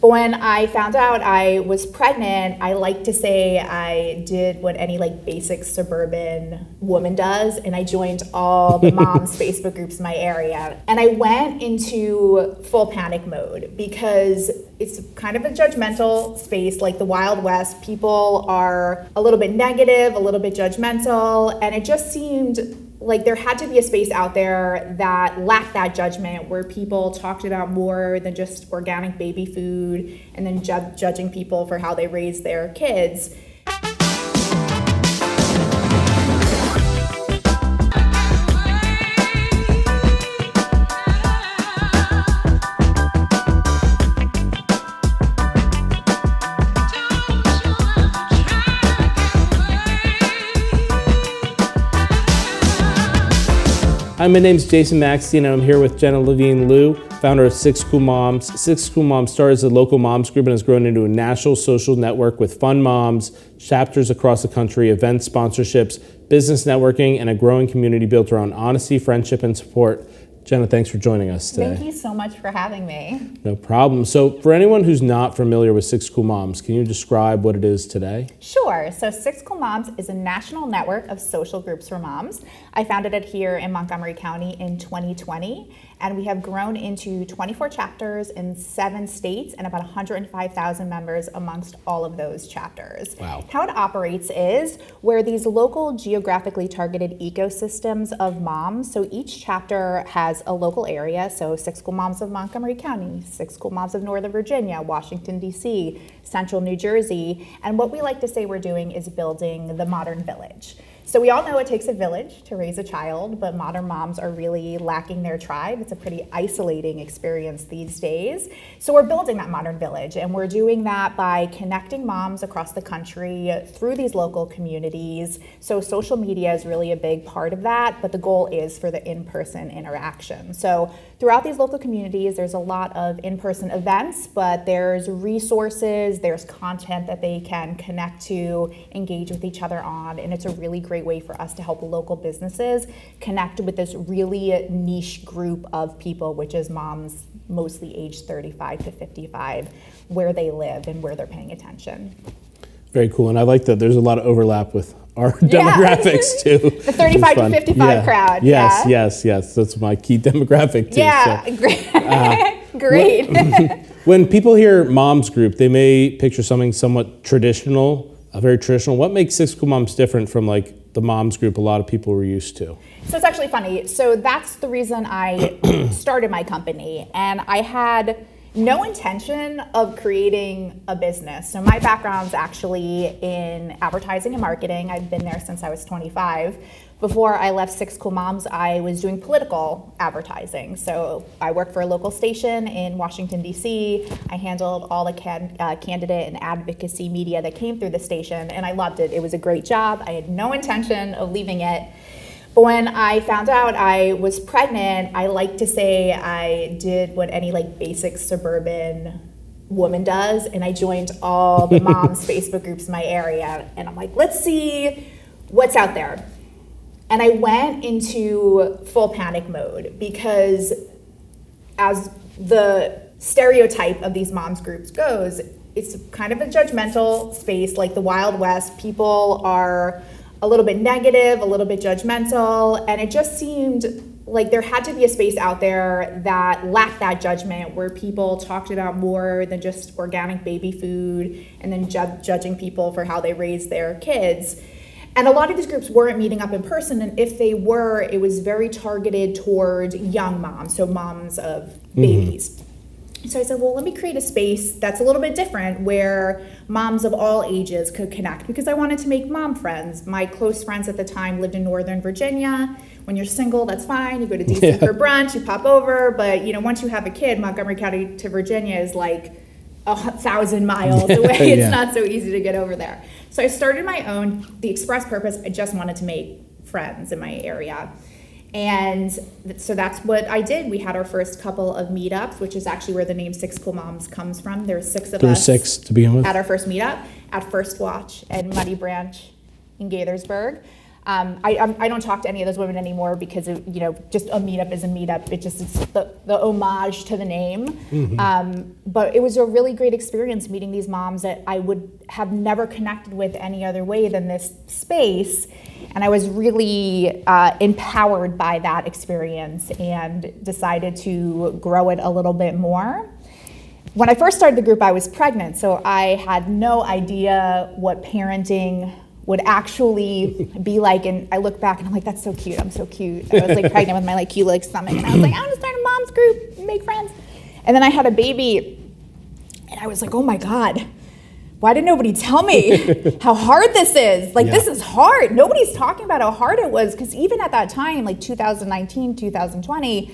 But when I found out I was pregnant, I like to say I did what any like basic suburban woman does, and I joined all the moms Facebook groups in my area. And I went into full panic mode because it's kind of a judgmental space, like the Wild West. People are a little bit negative, a little bit judgmental, and it just seemed like there had to be a space out there that lacked that judgment, where people talked about more than just organic baby food and then judging people for how they raise their kids. Hi, my name's Jason Makstein, and I'm here with Jenna Levine Liu, founder of Sixx Cool Moms. Sixx Cool Moms started as a local moms group and has grown into a national social network with fun moms, chapters across the country, event sponsorships, business networking, and a growing community built around honesty, friendship, and support. Jenna, thanks for joining us today. Thank you so much for having me. No problem. So for anyone who's not familiar with Sixx Cool Moms, can you describe what it is today? Sure. So Sixx Cool Moms is a national network of social groups for moms. I founded it here in Montgomery County in 2020, and we have grown into 24 chapters in 7 states and about 105,000 members amongst all of those chapters. Wow. How it operates is we're these local geographically targeted ecosystems of moms. So each chapter has a local area. So Sixx Cool Moms of Montgomery County, Sixx Cool Moms of Northern Virginia, Washington, D.C., Central New Jersey. And what we like to say we're doing is building the modern village. So we all know it takes a village to raise a child, but modern moms are really lacking their tribe. It's a pretty isolating experience these days. So we're building that modern village, and we're doing that by connecting moms across the country through these local communities. So social media is really a big part of that, but the goal is for the in-person interaction. So throughout these local communities, there's a lot of in-person events, but there's resources, there's content that they can connect to, engage with each other on, and it's a really great way for us to help local businesses connect with this really niche group of people, which is moms mostly aged 35 to 55, where they live and where they're paying attention. Very cool, and I like that there's a lot of overlap with our demographics too. The 35 to 55 crowd. Yes. That's my key demographic too. Yeah, so. Great. When people hear moms group, they may picture something somewhat traditional, very traditional. What makes Sixx Cool Moms different from like the moms group a lot of people were used to? So it's actually funny. So that's the reason I started my company, and I had no intention of creating a business. So my background's actually in advertising and marketing. I've been there since I was 25. Before I left Sixx Cool Moms, I was doing political advertising. So I worked for a local station in Washington, D.C. I handled all the candidate and advocacy media that came through the station, and I loved it. It was a great job. I had no intention of leaving it. But when I found out I was pregnant, I like to say I did what any like basic suburban woman does, and I joined all the moms Facebook groups in my area, and I'm like, let's see what's out there. And I went into full panic mode because, as the stereotype of these moms groups goes, it's kind of a judgmental space, like the Wild West. People are a little bit negative, a little bit judgmental, and it just seemed like there had to be a space out there that lacked that judgment, where people talked about more than just organic baby food and then judging people for how they raise their kids. And a lot of these groups weren't meeting up in person, and if they were, it was very targeted toward young moms, so moms of babies. So I said, well, let me create a space that's a little bit different, where moms of all ages could connect, because I wanted to make mom friends. My close friends at the time lived in Northern Virginia. When you're single, that's fine. You go to DC for brunch, you pop over. But once you have a kid, Montgomery County to Virginia is like 1,000 miles away. It's not so easy to get over there. So I started my own, the express purpose, I just wanted to make friends in my area. And so that's what I did. We had our first couple of meetups, which is actually where the name Sixx Cool Moms comes from. There were 6 of us. There were 6 to begin with. At our first meetup at First Watch and Muddy Branch in Gaithersburg. I don't talk to any of those women anymore because of, just a meetup is a meetup. It's the homage to the name. But it was a really great experience meeting these moms that I would have never connected with any other way than this space. And I was really empowered by that experience and decided to grow it a little bit more. When I first started the group, I was pregnant, so I had no idea what parenting would actually be like. And I look back and I'm like, that's so cute. I'm so cute. I was like pregnant with my like cute like stomach, and I was like, I'm gonna start a mom's group, make friends. And then I had a baby, and I was like, oh my God, why did nobody tell me how hard this is? Like, this is hard. Nobody's talking about how hard it was, because even at that time, like 2019, 2020,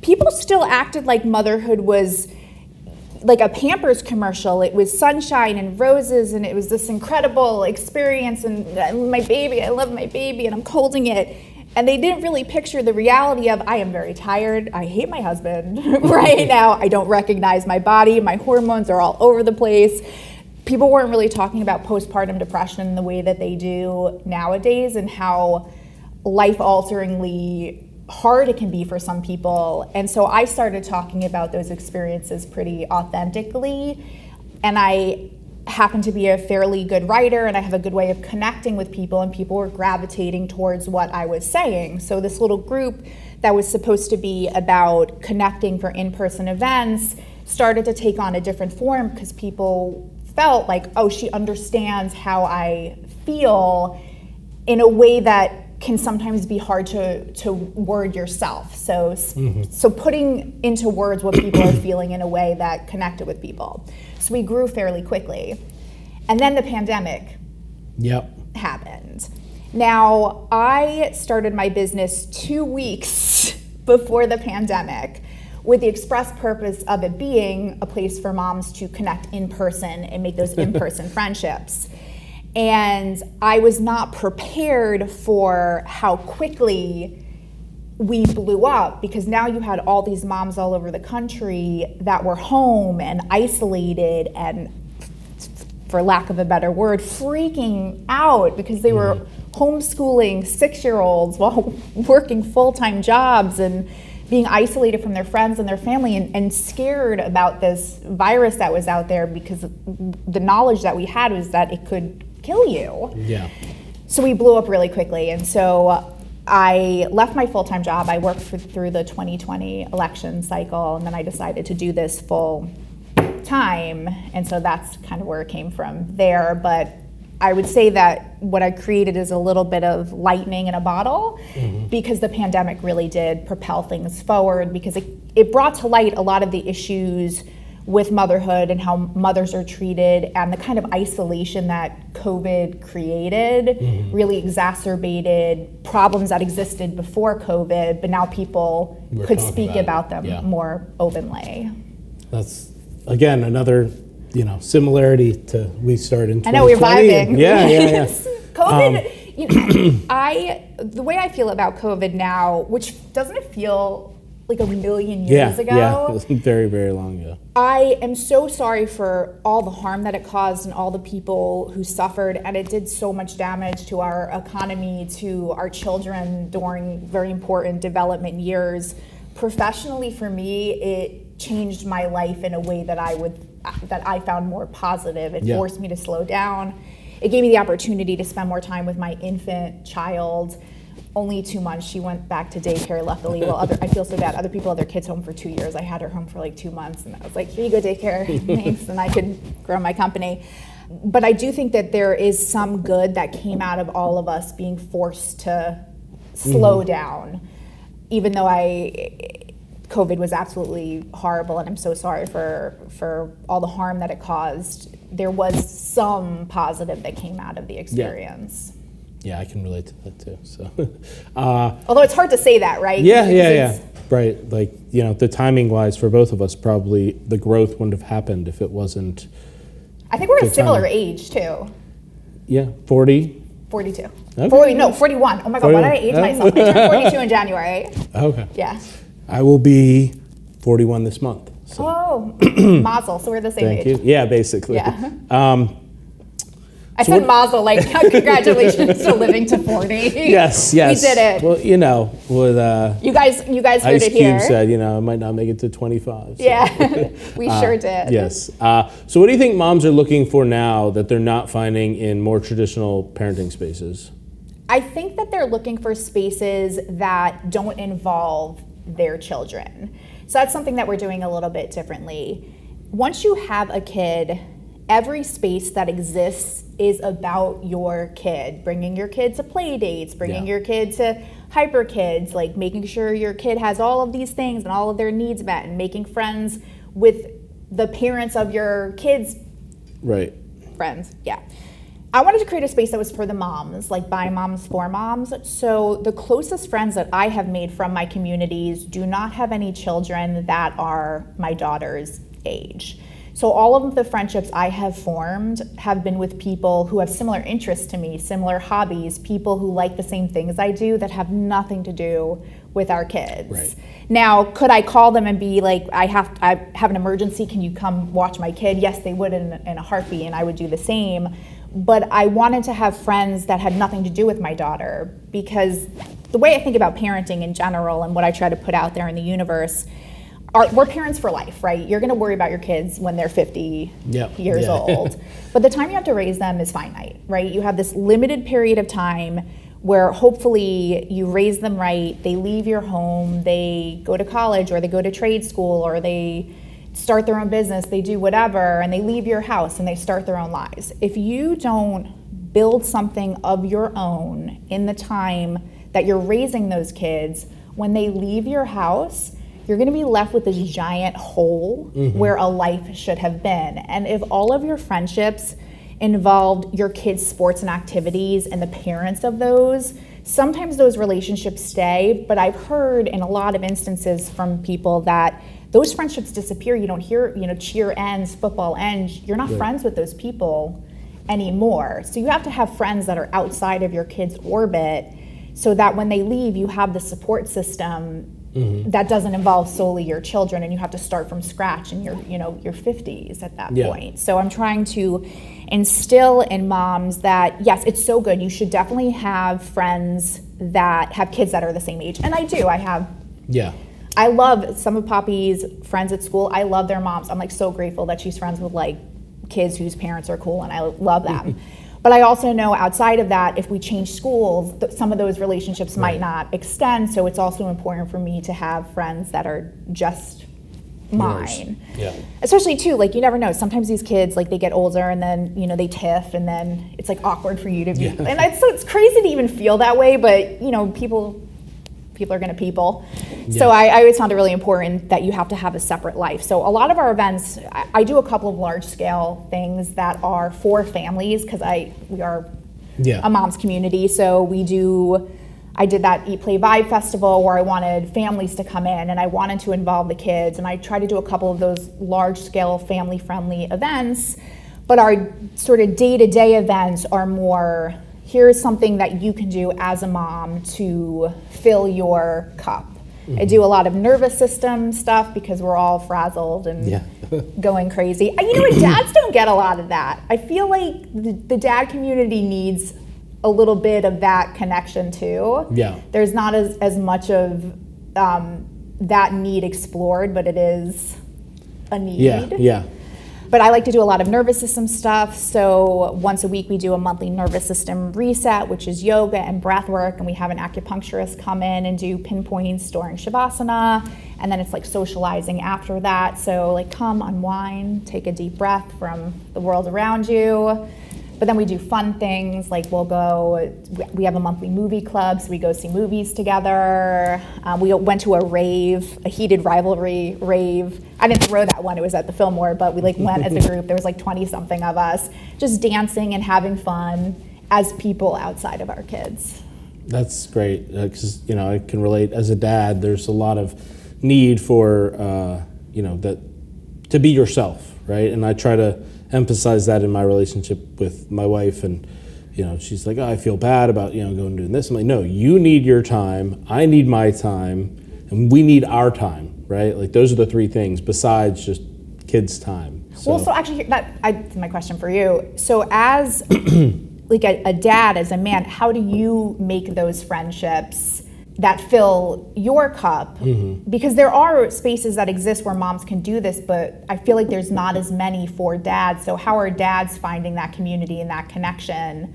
people still acted like motherhood was like a Pampers commercial. It was sunshine and roses, and it was this incredible experience, and my baby, I love my baby, and I'm holding it. And they didn't really picture the reality of, I am very tired, I hate my husband right now, I don't recognize my body, my hormones are all over the place. People weren't really talking about postpartum depression in the way that they do nowadays, and how life-alteringly hard it can be for some people. And so I started talking about those experiences pretty authentically. And I happen to be a fairly good writer, and I have a good way of connecting with people, and people were gravitating towards what I was saying. So this little group that was supposed to be about connecting for in-person events started to take on a different form, because people felt like, oh, she understands how I feel in a way that can sometimes be hard to word yourself. So putting into words what people are feeling in a way that connected with people. So we grew fairly quickly. And then the pandemic happened. Now, I started my business 2 weeks before the pandemic, with the express purpose of it being a place for moms to connect in person and make those in-person friendships. And I was not prepared for how quickly we blew up, because now you had all these moms all over the country that were home and isolated and, for lack of a better word, freaking out because they were homeschooling 6-year-olds while working full-time jobs and being isolated from their friends and their family, and scared about this virus that was out there, because the knowledge that we had was that it could kill you. Yeah. So we blew up really quickly. And so I left my full-time job. I worked through the 2020 election cycle, and then I decided to do this full time. And so that's kind of where it came from there. But I would say that what I created is a little bit of lightning in a bottle, because the pandemic really did propel things forward, because it brought to light a lot of the issues with motherhood and how mothers are treated, and the kind of isolation that COVID created really exacerbated problems that existed before COVID, but now people could speak about them more openly. That's, again, another similarity to we started in 2020. I know, we're vibing. Yeah. COVID, the way I feel about COVID now, which doesn't it feel like a million years ago? Yeah, it was very, very long ago. I am so sorry for all the harm that it caused and all the people who suffered, and it did so much damage to our economy, to our children during very important development years. Professionally, for me, it changed my life in a way that I found more positive. It forced me to slow down. It gave me the opportunity to spend more time with my infant child. Only 2 months. She went back to daycare, luckily. Well, I feel so bad. Other people had their kids home for 2 years. I had her home for like 2 months, and I was like, here you go, daycare, thanks, and I could grow my company. But I do think that there is some good that came out of all of us being forced to slow down, even though COVID was absolutely horrible, and I'm so sorry for all the harm that it caused. There was some positive that came out of the experience. Yeah, I can relate to that too. So, although it's hard to say that, right? Yeah. Right. Like, the timing wise for both of us, probably the growth wouldn't have happened if it wasn't. I think we're a similar age too. Yeah, 40. 42. Okay. 41. Oh my God, why did I age myself? I turned 42 in January. Okay. Yeah. I will be 41 this month. So. Oh, mazel. So we're the same age. Thank you. Yeah, basically. Yeah. I said mazel, like congratulations to living to 40. Yes. We did it. Well, with You guys heard Ice it Cube here. said, I might not make it to 25. So. Yeah, we sure did. Yes. So what do you think moms are looking for now that they're not finding in more traditional parenting spaces? I think that they're looking for spaces that don't involve their children. So that's something that we're doing a little bit differently. Once you have a kid, every space that exists is about your kid, bringing your kid to play dates, bringing your kid to hyper kids, like making sure your kid has all of these things and all of their needs met, and making friends with the parents of your kids. Right. Friends, yeah. I wanted to create a space that was for the moms, like by moms for moms. So the closest friends that I have made from my communities do not have any children that are my daughter's age. So all of the friendships I have formed have been with people who have similar interests to me, similar hobbies, people who like the same things I do that have nothing to do with our kids. Right. Now, could I call them and be like, I have an emergency, can you come watch my kid? Yes, they would in a heartbeat, and I would do the same. But I wanted to have friends that had nothing to do with my daughter, because the way I think about parenting in general and what I try to put out there in the universe, we're parents for life, right? You're going to worry about your kids when they're 50 years old. But the time you have to raise them is finite, right? You have this limited period of time where hopefully you raise them right, they leave your home, they go to college, or they go to trade school, or they start their own business, they do whatever, and they leave your house and they start their own lives. If you don't build something of your own in the time that you're raising those kids, when they leave your house, you're going to be left with this giant hole where a life should have been. And if all of your friendships involved your kids' sports and activities and the parents of those, sometimes those relationships stay, but I've heard in a lot of instances from people that those friendships disappear. You don't hear, cheer ends, football ends. You're not friends with those people anymore. So you have to have friends that are outside of your kids' orbit so that when they leave, you have the support system that doesn't involve solely your children, and you have to start from scratch in your 50s at that point. So I'm trying to instill in moms that, yes, it's so good. You should definitely have friends that have kids that are the same age. And I do. I love some of Poppy's friends at school. I love their moms. I'm like so grateful that she's friends with like kids whose parents are cool, and I love them. But I also know outside of that, if we change schools, some of those relationships might not extend. So it's also important for me to have friends that are just mine. Yeah. Especially too, like you never know. Sometimes these kids, like they get older and then, they tiff, and then it's like awkward for you to be. And it's crazy to even feel that way, but people are going to people. So I always found it really important that you have to have a separate life. So a lot of our events, I do a couple of large scale things that are for families, because we are a mom's community. So I did that Eat, Play, Vibe festival where I wanted families to come in and I wanted to involve the kids. And I try to do a couple of those large scale family friendly events. But our sort of day-to-day events are more, here's something that you can do as a mom to fill your cup. I do a lot of nervous system stuff because we're all frazzled and going crazy. Dads don't get a lot of that. I feel like the dad community needs a little bit of that connection too. Yeah. There's not as much of that need explored, but it is a need. Yeah. But I like to do a lot of nervous system stuff. So once a week we do a monthly nervous system reset, which is yoga and breath work. And we have an acupuncturist come in and do pinpointing, storing shavasana. And then it's like socializing after that. So like come, unwind, take a deep breath from the world around you. But then we do fun things, like we have a monthly movie club, so we go see movies together. We went to a heated rivalry rave. I didn't throw that one, it was at the Fillmore, but we went as a group. There was 20-something of us, just dancing and having fun as people outside of our kids. That's great, because I can relate as a dad. There's a lot of need for that to be yourself, right? And I try to emphasize that in my relationship with my wife, and she's like, I feel bad about going and doing this. I'm like, no, you need your time, I need my time, and we need our time, right? Like those are the three things besides just kids' time. Well, so actually, that's my question for you. So as like a dad, as a man, how do you make those friendships that fill your cup? Because there are spaces that exist where moms can do this, but I feel like there's not as many for dads. So how are dads finding that community and that connection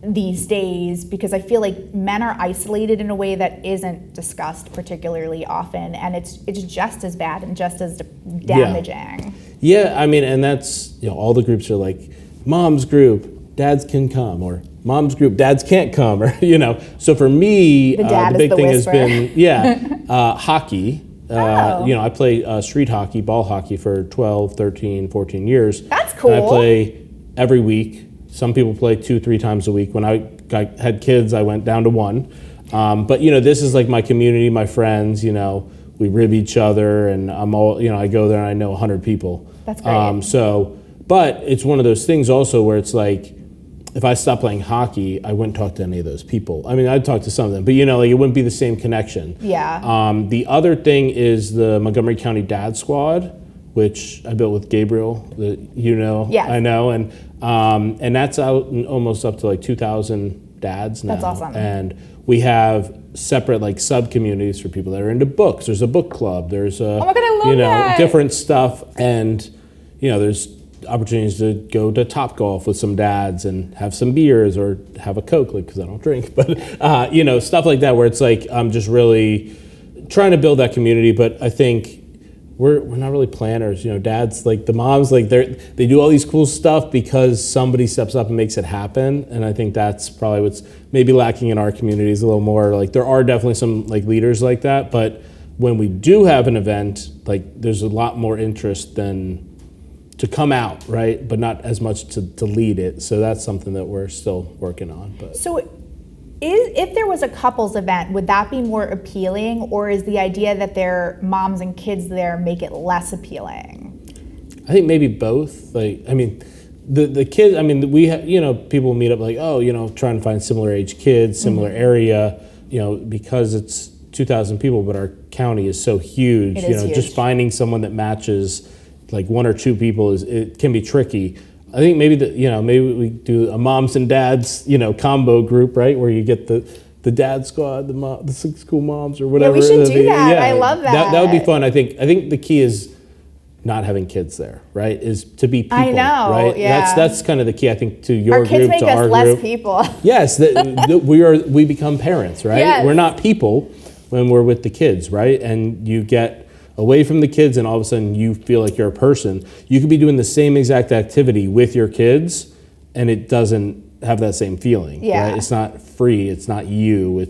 these days? Because I feel like men are isolated in a way that isn't discussed particularly often, and it's just as bad and just as damaging. Yeah, I mean, and that's, all the groups are like, mom's group, dads can come, or mom's group, dads can't come, or, So for me, the big thing has been, hockey. I play street hockey, ball hockey for 12, 13, 14 years. That's cool. And I play every week. Some people play 2-3 times a week. When I had kids, I went down to 1. But, this is like my community, my friends, we rib each other, and I'm all, I go there and I know 100 people. That's great. But it's one of those things also where it's like, if I stopped playing hockey, I wouldn't talk to any of those people. I mean, I'd talk to some of them, but it wouldn't be the same connection. Yeah. The other thing is the Montgomery County Dad Squad, which I built with Gabriel, Yes. I know, and that's out almost up to like 2,000 dads now. That's awesome. And we have separate like sub communities for people that are into books. There's a book club. There's oh my God, I love that. Different stuff, and there's opportunities to go to Topgolf with some dads and have some beers or have a Coke, because I don't drink, but stuff like that where it's like I'm just really trying to build that community. But I think we're not really planners, dads, like the moms, like they do all these cool stuff because somebody steps up and makes it happen. And I think that's probably what's maybe lacking in our communities a little more. Like there are definitely some like leaders like that, but when we do have an event, like there's a lot more interest than to come out, right? But not as much to lead it. So that's something that we're still working on. But so if there was a couples event, would that be more appealing, or is the idea that there are moms and kids there make it less appealing? I think maybe both. Like, I mean, the kids, I mean, we people meet up like, trying to find similar age kids, similar area, because it's 2,000 people, but our county is so huge, huge. Just finding someone that matches like 1 or 2 people it can be tricky. I think maybe maybe we do a moms and dads, combo group, right? Where you get the dad squad, the Sixx Cool Moms or whatever. Yeah, we should do that. Yeah, I love that. That would be fun. I think the key is not having kids there, right? Is to be people. I know, right? yeah. That's kind of the key, I think, to your group, to our group. Our kids make us less people. Yes, we become parents, right? Yes. We're not people when we're with the kids, right? And you get away from the kids and all of a sudden you feel like you're a person. You could be doing the same exact activity with your kids and it doesn't have that same feeling, right? It's not free, it's not you,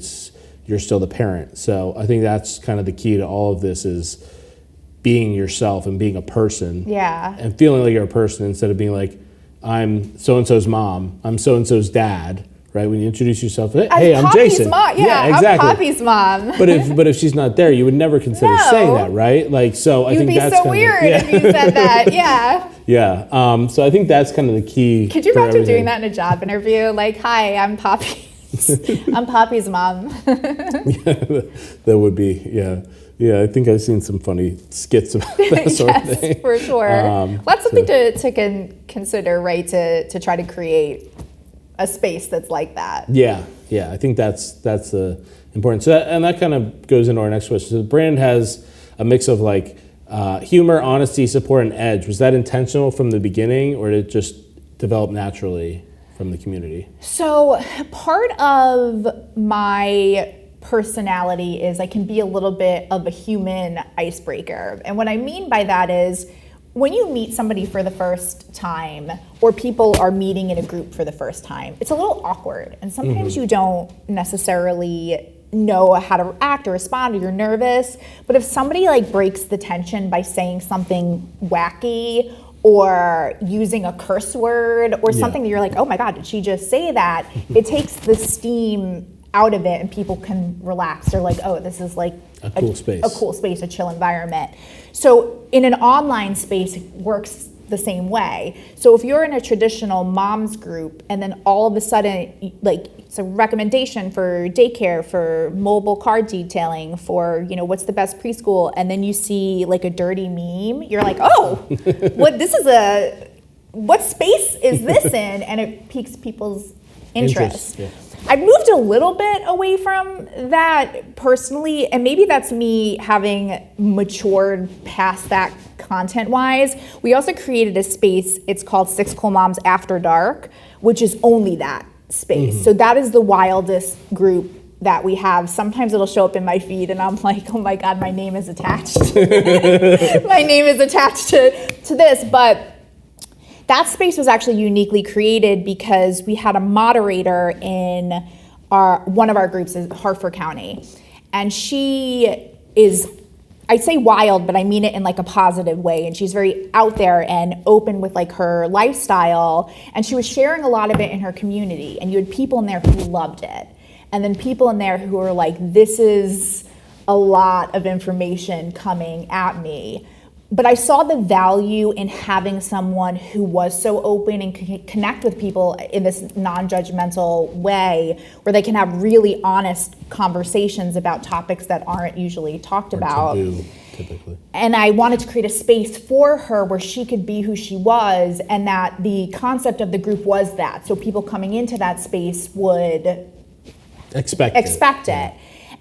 you're still the parent. So I think that's kind of the key to all of this, is being yourself and being a person. Yeah. And feeling like you're a person instead of being like, I'm so-and-so's mom, I'm so-and-so's dad. Right, when you introduce yourself, hey, I'm Jason. Mom. Yeah, exactly. I'm Poppy's mom. But if she's not there, you would never consider saying that, right? Like, so I think that's You'd be so weird if you said that. Yeah. Yeah. So I think that's kind of the key. Could you imagine doing that in a job interview? Like, hi, I'm Poppy. I'm Poppy's mom. That would be, yeah. I think I've seen some funny skits about that sort of thing. For sure. That's something to consider, right? To try to create a space that's like that. Yeah. I think that's important. So that kind of goes into our next question. So the brand has a mix of like humor, honesty, support, and edge. Was that intentional from the beginning, or did it just develop naturally from the community? So part of my personality is I can be a little bit of a human icebreaker. And what I mean by that is, when you meet somebody for the first time, or people are meeting in a group for the first time, it's a little awkward. And sometimes you don't necessarily know how to act or respond, or you're nervous. But if somebody like breaks the tension by saying something wacky or using a curse word or something that you're like, oh my God, did she just say that? It takes the steam out of it and people can relax. They're like, oh, this is like a cool space, a chill environment. So in an online space, it works the same way. So if you're in a traditional moms group and then all of a sudden, like, it's a recommendation for daycare, for mobile car detailing, for, you know, what's the best preschool, and then you see like a dirty meme, you're like, oh, what space is this in? And it piques people's interest. Yeah. I've moved a little bit away from that personally, and maybe that's me having matured past that content-wise. We also created a space, it's called Sixx Cool Moms After Dark, which is only that space. So that is the wildest group that we have. Sometimes it'll show up in my feed and I'm like, oh my God, my name is attached. My name is attached to this, but that space was actually uniquely created because we had a moderator in one of our groups in Hartford County. And she is, I say wild, but I mean it in like a positive way. And she's very out there and open with like her lifestyle. And she was sharing a lot of it in her community. And you had people in there who loved it. And then people in there who were like, this is a lot of information coming at me. But I saw the value in having someone who was so open and could connect with people in this non-judgmental way where they can have really honest conversations about topics that aren't usually talked about. Taboo, typically. And I wanted to create a space for her where she could be who she was, and that the concept of the group was that. So people coming into that space would expect it.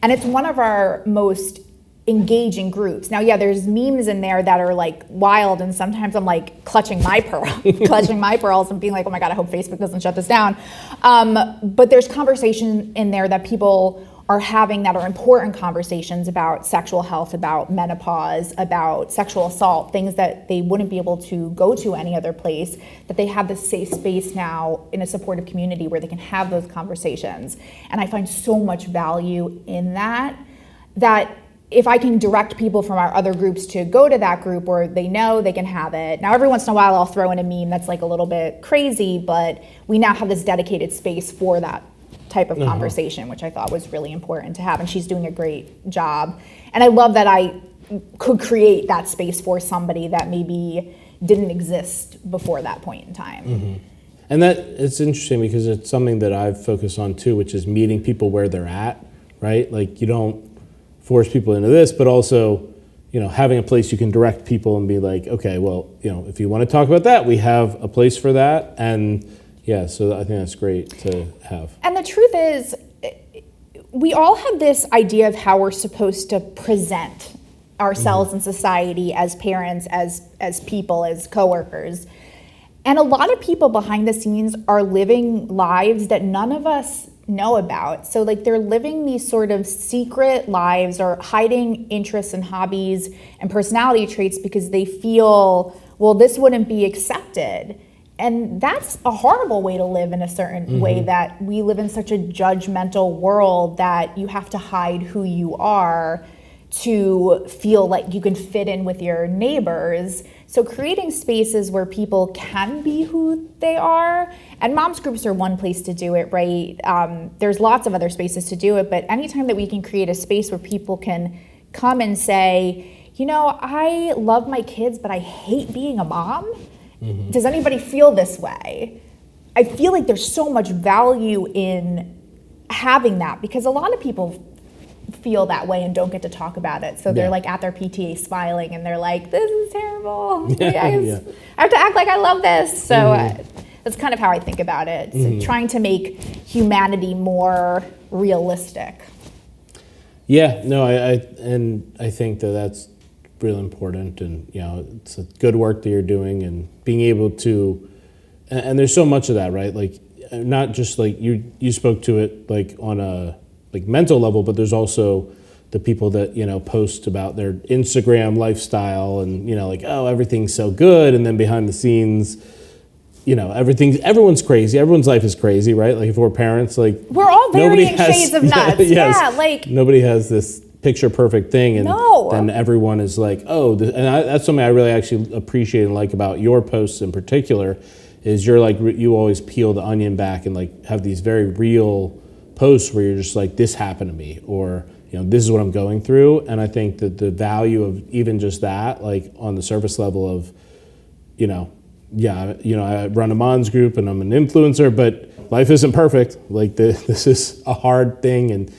And it's one of our most engaging groups. Now, yeah, there's memes in there that are like wild, and sometimes I'm like clutching my pearls and being like, oh my God, I hope Facebook doesn't shut this down. But there's conversation in there that people are having that are important conversations about sexual health, about menopause, about sexual assault, things that they wouldn't be able to go to any other place, that they have this safe space now in a supportive community where they can have those conversations. And I find so much value in that if I can direct people from our other groups to go to that group where they know they can have it. Now, every once in a while, I'll throw in a meme that's like a little bit crazy, but we now have this dedicated space for that type of conversation, which I thought was really important to have. And she's doing a great job. And I love that I could create that space for somebody that maybe didn't exist before that point in time. And that it's interesting because it's something that I've focused on too, which is meeting people where they're at, right? Like, you don't force people into this, but also, you know, having a place you can direct people and be like, okay, well, you know, if you want to talk about that, we have a place for that. And yeah, so I think that's great to have. And the truth is, we all have this idea of how we're supposed to present ourselves in society as parents, as people, as coworkers. And a lot of people behind the scenes are living lives that none of us know about. So like they're living these sort of secret lives or hiding interests and hobbies and personality traits because they feel, well, this wouldn't be accepted. And that's a horrible way to live in a certain way, that we live in such a judgmental world that you have to hide who you are to feel like you can fit in with your neighbors. So creating spaces where people can be who they are, and moms groups are one place to do it, right? There's lots of other spaces to do it, but anytime that we can create a space where people can come and say, you know, I love my kids, but I hate being a mom. Does anybody feel this way? I feel like there's so much value in having that, because a lot of people feel that way and don't get to talk about it. So they're like at their PTA smiling and they're like, this is terrible. I have to act like I love this. So that's kind of how I think about it. So trying to make humanity more realistic. Yeah, no, I think that's really important, and you know, it's a good work that you're doing, and being able to, and there's so much of that, right? Like, not just like you spoke to it like on a like mental level, but there's also the people that, you know, post about their Instagram lifestyle and, you know, like, oh, everything's so good, and then behind the scenes, you know, everyone's crazy. Everyone's life is crazy, right? Like if we're parents, like we're all varying shades of nuts. Like nobody has this picture perfect thing, and then everyone is like, oh, that's something I really actually appreciate and like about your posts in particular, is you're like, you always peel the onion back and like have these very real posts where you're just like, this happened to me, or, you know, this is what I'm going through. And I think that the value of even just that, like on the surface level of I run a moms group and I'm an influencer, but life isn't perfect. Like this is a hard thing, and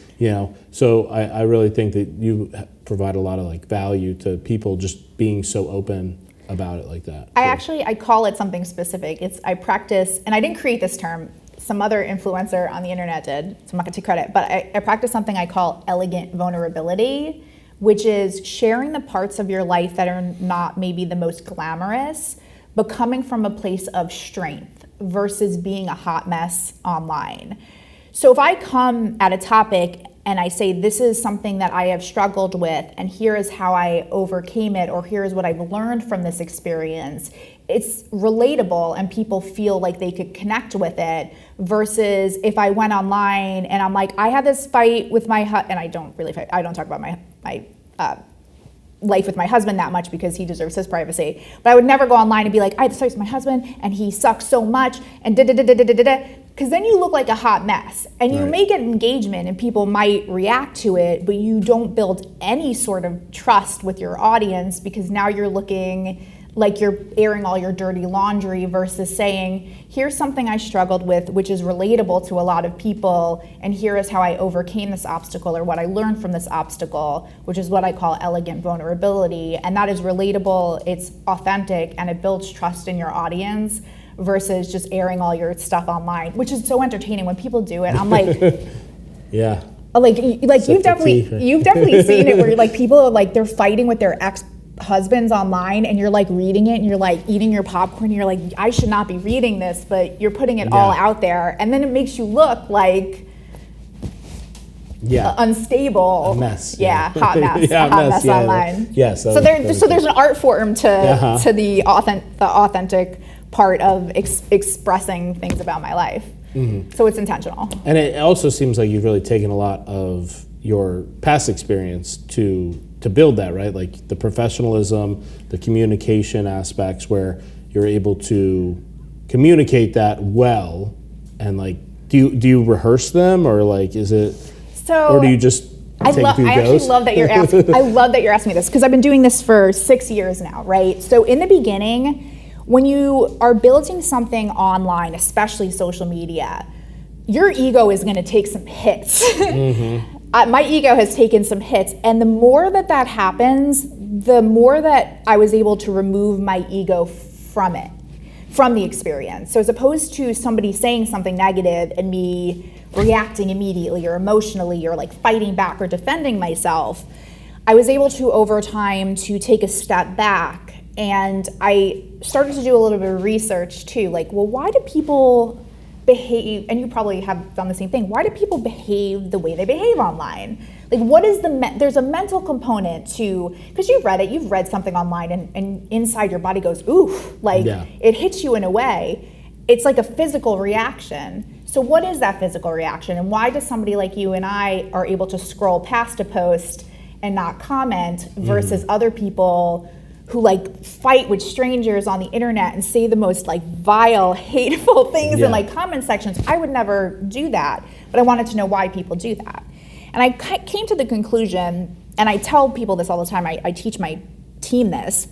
so I really think that you provide a lot of like value to people just being so open about it like that. I call it something specific. I practice, and I didn't create this term. Some other influencer on the internet did, so I'm not gonna take credit, but I practice something I call elegant vulnerability, which is sharing the parts of your life that are not maybe the most glamorous, but coming from a place of strength versus being a hot mess online. So if I come at a topic and I say, this is something that I have struggled with, and here is how I overcame it, or here is what I've learned from this experience, it's relatable and people feel like they could connect with it, versus if I went online and I'm like, I had this fight with my husband, and I don't really fight, I don't talk about my life with my husband that much because he deserves his privacy. But I would never go online and be like, I had this fight with my husband and he sucks so much and because then you look like a hot mess, and you may get engagement and people might react to it, but you don't build any sort of trust with your audience, because now you're looking like you're airing all your dirty laundry versus saying, here's something I struggled with, which is relatable to a lot of people, and here is how I overcame this obstacle, or what I learned from this obstacle, which is what I call elegant vulnerability. And that is relatable, it's authentic, and it builds trust in your audience versus just airing all your stuff online, which is so entertaining when people do it. I'm like, yeah. Like you've definitely seen it where like people are like, they're fighting with their ex-husbands online, and you're like reading it and you're like eating your popcorn and you're like, I should not be reading this, but you're putting it all out there, and then it makes you look like unstable, a mess, hot mess, a hot mess online. Yes. So there's an art form to the authentic part of expressing things about my life. Mm-hmm. So it's intentional. And it also seems like you've really taken a lot of your past experience to build that, right? Like the professionalism, the communication aspects, where you're able to communicate that well. And like, do you rehearse them, or like, is it, or do you just take a few goes? I actually love that you're asking. I love that you're asking me this, because I've been doing this for 6 years now, right? So in the beginning, when you are building something online, especially social media, your ego is going to take some hits. Mm-hmm. My ego has taken some hits, and the more that happens, the more that I was able to remove my ego from the experience. So as opposed to somebody saying something negative and me reacting immediately or emotionally or like fighting back or defending myself, I was able to, over time, to take a step back. And I started to do a little bit of research too, like, well, why do people behave, and you probably have done the same thing, why do people behave the way they behave online? Like, what is there's a mental component to, because you've read something online and inside your body goes, oof, like it hits you in a way. It's like a physical reaction. So what is that physical reaction, and why does somebody like you and I are able to scroll past a post and not comment versus other people who like fight with strangers on the internet and say the most like vile, hateful things in like comment sections? I would never do that, but I wanted to know why people do that. And I came to the conclusion, and I tell people this all the time, I teach my team this,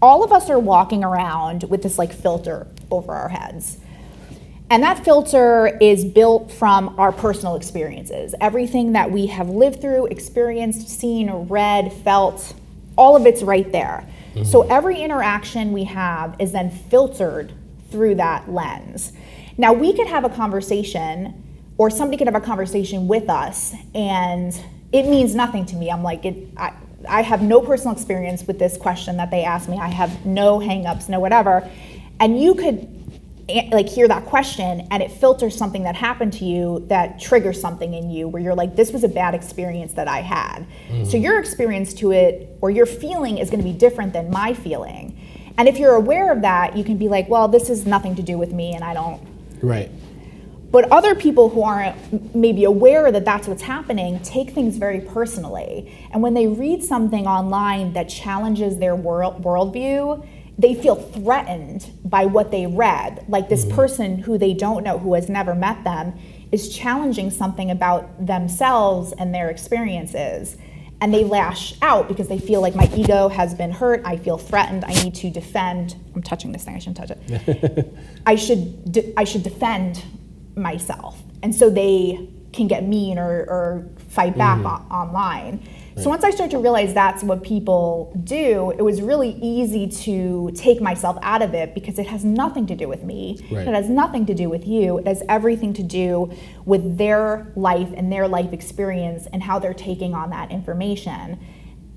all of us are walking around with this like filter over our heads. And that filter is built from our personal experiences. Everything that we have lived through, experienced, seen, read, felt, all of it's right there. Mm-hmm. So every interaction we have is then filtered through that lens. Now we could have a conversation, or somebody could have a conversation with us, and it means nothing to me. I'm like, I have no personal experience with this question that they asked me. I have no hangups, no whatever. And you could like hear that question, and it filters something that happened to you that triggers something in you where you're like, this was a bad experience that I had. Mm-hmm. So your experience to it, or your feeling, is going to be different than my feeling. And if you're aware of that, you can be like, well, this has nothing to do with me, and I don't. Right. But other people who aren't maybe aware that that's what's happening take things very personally. And when they read something online that challenges their worldview, they feel threatened by what they read. Like this person who they don't know, who has never met them, is challenging something about themselves and their experiences. and they lash out because they feel like my ego has been hurt. I feel threatened. I need to defend. I'm touching this thing. I shouldn't touch it. I should defend myself, and so they can get mean or fight back online. So once I started to realize that's what people do, it was really easy to take myself out of it because it has nothing to do with me. Right. It has nothing to do with you. It has everything to do with their life and their life experience and how they're taking on that information.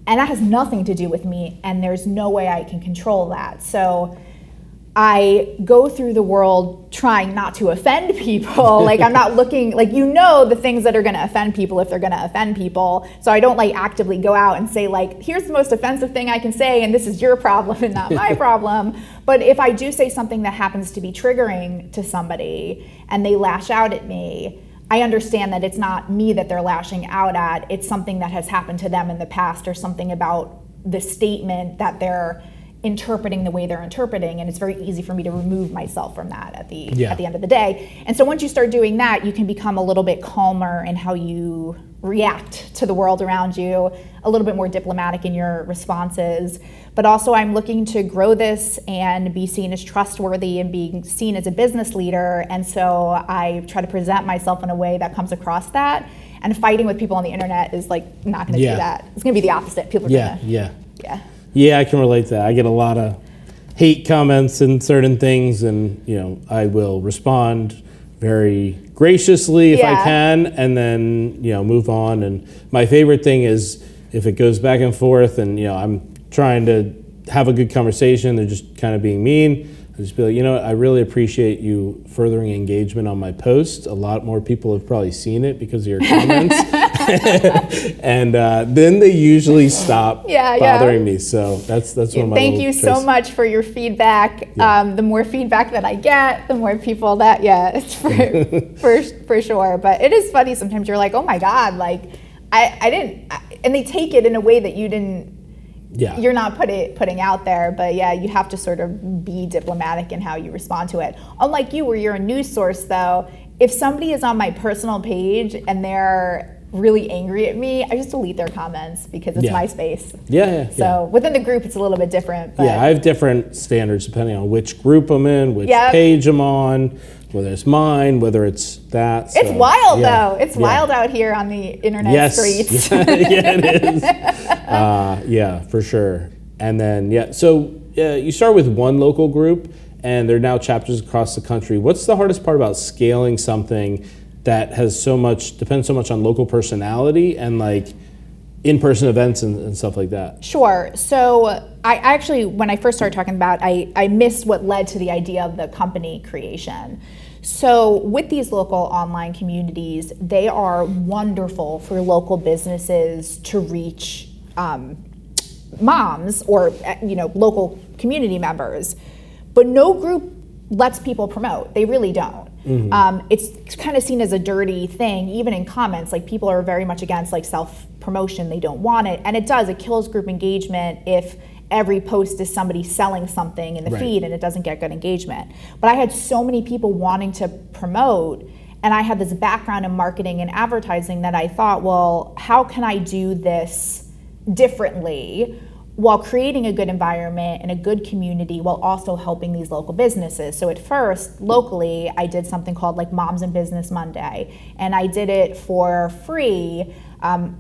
And that has nothing to do with me, and there's no way I can control that. So I go through the world trying not to offend people. Like, I'm not looking, like, the things that are going to offend people if they're going to offend people. So I don't like actively go out and say, like, here's the most offensive thing I can say and this is your problem and not my problem. But if I do say something that happens to be triggering to somebody and they lash out at me, I understand that it's not me that they're lashing out at. It's something that has happened to them in the past or something about the statement that they're interpreting the way they're interpreting, and it's very easy for me to remove myself from that at the end of the day. And so once you start doing that, you can become a little bit calmer in how you react to the world around you, a little bit more diplomatic in your responses. But also I'm looking to grow this and be seen as trustworthy and being seen as a business leader, and so I try to present myself in a way that comes across that. And fighting with people on the internet is like not going to do that. It's going to be the opposite. People are Yeah, I can relate to that. I get a lot of hate comments and certain things, and I will respond very graciously if I can, and then move on. And my favorite thing is if it goes back and forth, and I'm trying to have a good conversation, they're just kind of being mean. I just be like, I really appreciate you furthering engagement on my post. A lot more people have probably seen it because of your comments. And then they usually stop bothering me. So that's one of my Thank you so much for your feedback. The more feedback that I get, the more people that, it's for sure. But it is funny sometimes. You're like, oh my God, like I didn't, and they take it in a way that you didn't. You're not putting out there, but you have to sort of be diplomatic in how you respond to it. Unlike you, where you're a news source, though, if somebody is on my personal page and they're really angry at me, I just delete their comments because it's my space. So within the group, it's a little bit different. But I have different standards depending on which group I'm in, which page I'm on, whether it's mine, whether it's that. It's wild, though. It's wild out here on the internet streets. It is. For sure. And then, so you start with one local group, and there are now chapters across the country. What's the hardest part about scaling something that has depends so much on local personality and like in-person events and stuff like that? Sure. So I actually, when I first started talking about, I missed what led to the idea of the company creation. So with these local online communities, they are wonderful for local businesses to reach moms or local community members, but no group lets people promote. They really don't. It's kind of seen as a dirty thing, even in comments. Like, people are very much against like self-promotion. They don't want it, and it kills group engagement if every post is somebody selling something in the feed and it doesn't get good engagement. But I had so many people wanting to promote, and I had this background in marketing and advertising that I thought, well, how can I do this differently while creating a good environment and a good community while also helping these local businesses? So at first, locally, I did something called like Moms in Business Monday, and I did it for free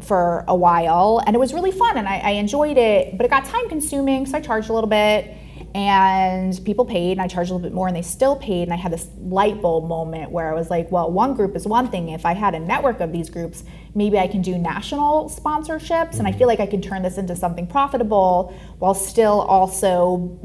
for a while, and it was really fun, and I enjoyed it, but it got time consuming, so I charged a little bit, and people paid, and I charged a little bit more, and they still paid, and I had this light bulb moment where I was like, well, one group is one thing. If I had a network of these groups, maybe I can do national sponsorships, and I feel like I can turn this into something profitable while still also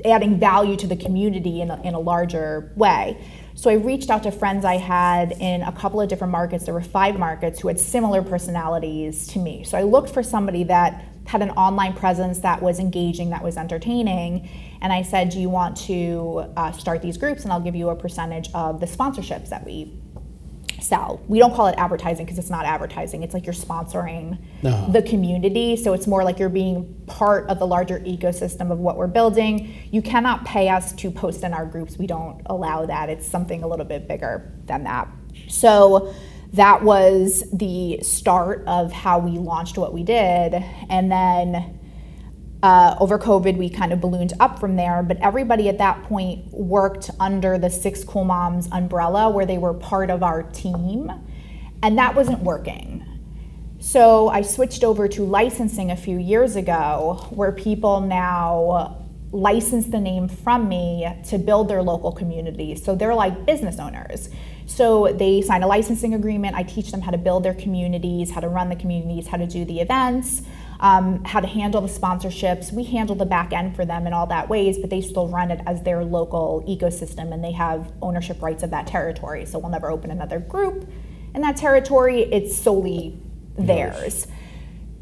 adding value to the community in a larger way. So I reached out to friends I had in a couple of different markets. There were 5 markets who had similar personalities to me. So I looked for somebody that had an online presence that was engaging, that was entertaining. And I said, do you want to start these groups, and I'll give you a percentage of the sponsorships that we sell. We don't call it advertising because it's not advertising. It's like you're sponsoring the community. So it's more like you're being part of the larger ecosystem of what we're building. You cannot pay us to post in our groups. We don't allow that. It's something a little bit bigger than that. So that was the start of how we launched what we did. And then over COVID, we kind of ballooned up from there, but everybody at that point worked under the Sixx Cool Moms umbrella where they were part of our team, and that wasn't working. So I switched over to licensing a few years ago, where people now license the name from me to build their local community. So they're like business owners. So they sign a licensing agreement. I teach them how to build their communities, how to run the communities, how to do the events, how to handle the sponsorships. We handle the back end for them in all that ways, but they still run it as their local ecosystem, and they have ownership rights of that territory. So we'll never open another group in that territory. It's solely theirs.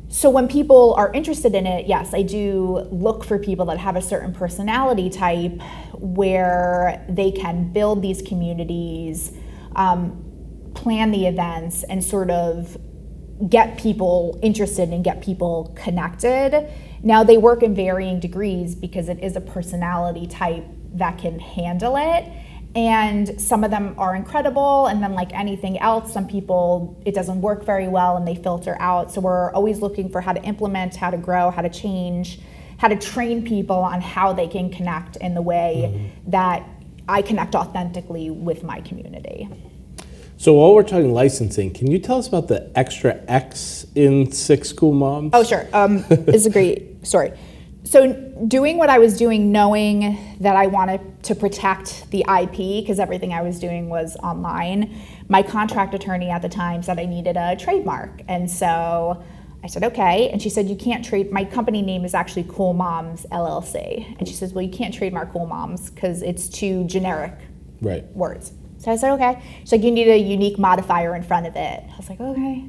So when people are interested in it, yes, I do look for people that have a certain personality type where they can build these communities, plan the events, and sort of get people interested and get people connected. Now, they work in varying degrees because it is a personality type that can handle it. And some of them are incredible, and then like anything else, some people, it doesn't work very well and they filter out. So we're always looking for how to implement, how to grow, how to change, how to train people on how they can connect in the way that I connect authentically with my community. So while we're talking licensing, can you tell us about the extra X in Sixx Cool Moms? Oh, sure. It's a great story. So doing what I was doing, knowing that I wanted to protect the IP because everything I was doing was online, my contract attorney at the time said I needed a trademark. And so I said, okay. And she said, you can't trade, my company name is actually Cool Moms LLC. And she says, well, you can't trademark Cool Moms because it's too generic words. So I said, okay. She's like, you need a unique modifier in front of it. I was like, okay.